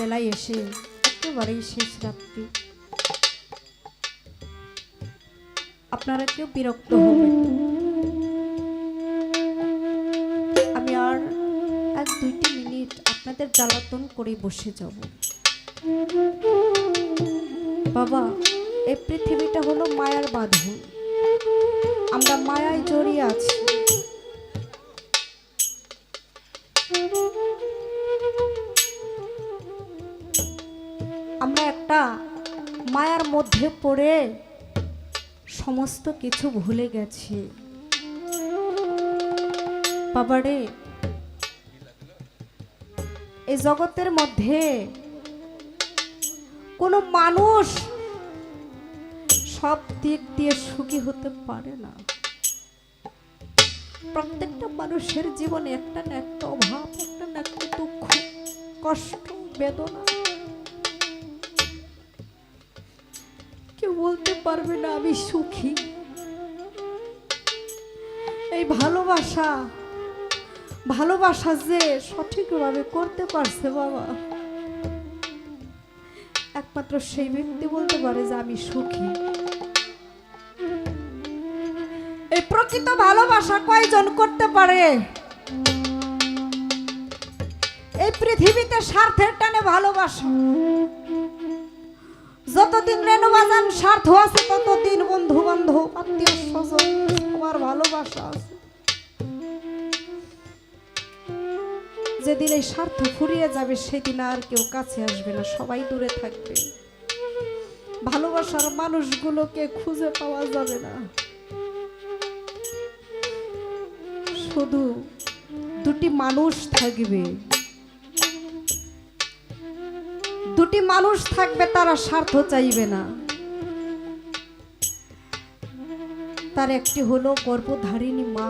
বেলায় এসে একেবারেই শেষ রাত্রি, আপনারা কেউ বিরক্ত হবেন, আমি আর 1-2টি মিনিট আপনাদের জ্বালাতন করে বসে যাব। বাবা, এই পৃথিবীটা হলো মায়ার বাঁধন, আমরা মায়ায় জড়িয়ে আছি। আমরা একটা মায়ার মধ্যে পড়ে সমস্ত কিছু ভুলে গেছি। বাবারে, এই জগতের মধ্যে কোনো মানুষ সব দিক দিয়ে সুখী হতে পারে না। প্রত্যেকটা মানুষের জীবনে একটা না একটা অভাব, একটা না একটা দুঃখ, কষ্ট, বেদনা। কেউ বলতে পারবে না আমি সুখী। এই ভালোবাসা যে সঠিকভাবে করতে পারছে বাবা, একমাত্র সেই ব্যক্তি বলতে পারে যে আমি সুখী। এই প্রকৃত ভালোবাসা কয়জন করতে পারে? এই পৃথিবীতে স্বার্থের টানে ভালোবাসা, যতদিন রেণুবাজান স্বার্থ আছে ততদিন বন্ধু বান্ধব আত্মীয় স্বজন আমার ভালোবাসা আছে। যেদিন এই স্বার্থ ফুরিয়ে যাবে সেদিন আর কেউ কাছে আসবে না, সবাই দূরে থাকবে। ভালোবাসার মানুষগুলোকে খুঁজে পাওয়া যাবে না। শুধু দুটি মানুষ থাকবে, দুটি মানুষ থাকবে, তারা স্বার্থ চাইবে না। তার একটি হলো গর্ভধারিণী মা,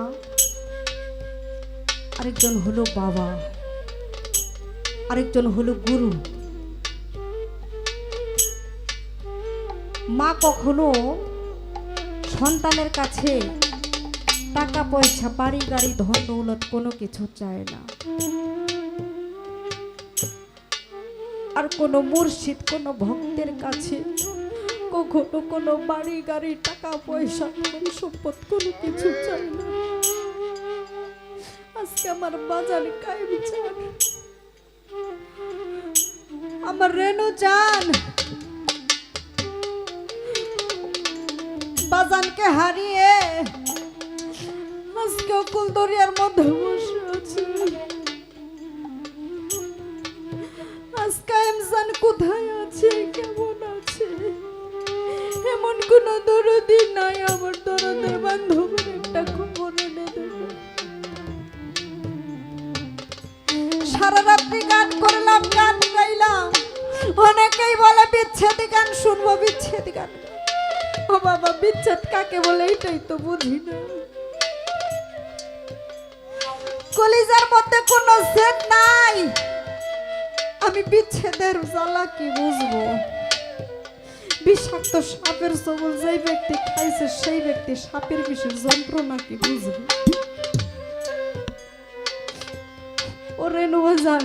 আরেকজন হলো বাবা, আরেকজন হলো গুরু। মা কখনো সন্তানের কাছে টাকা পয়সা, বাড়ি গাড়ি, ধন দৌলত কোনো কিছু চায় না। আর কোনো মুর্শিদ, কোনো ভক্তের কাছে কখনো কোনো বাড়ি গাড়ি, টাকা পয়সা, ধন সম্পদ কোনো কিছু চায় না। আজকে আমার বাজার কায়েম চান, আমার রেনু জান বাজানকে হারিয়ে আজকে অকুল দরিয়ার মধ্যে বসে আছে। আজকে এমজান কোথায় আছে, কেমন আছে? এমন কোন দরদি নাই আমার দরদের বান্ধবের একটা খবর এনে দেবে। সারা রাত্রি গান করলাম, গান গাইলাম, অনেকেই বলে বিচ্ছেদ গান শুনবো, বিচ্ছেদ গান। ও বাবা, বিচ্ছেদ কাকে বলে এটাই তো বুঝি না। কলিজার মধ্যে কোনো জেদ নাই, আমি বিচ্ছেদের জ্বালা কি বুঝবো? বিষাক্ত সাপের সবল যেই ব্যক্তি খাইছে সেই ব্যক্তি সাপের বিষের যন্ত্রণা কি বুঝবে? ও রেণু বাজান,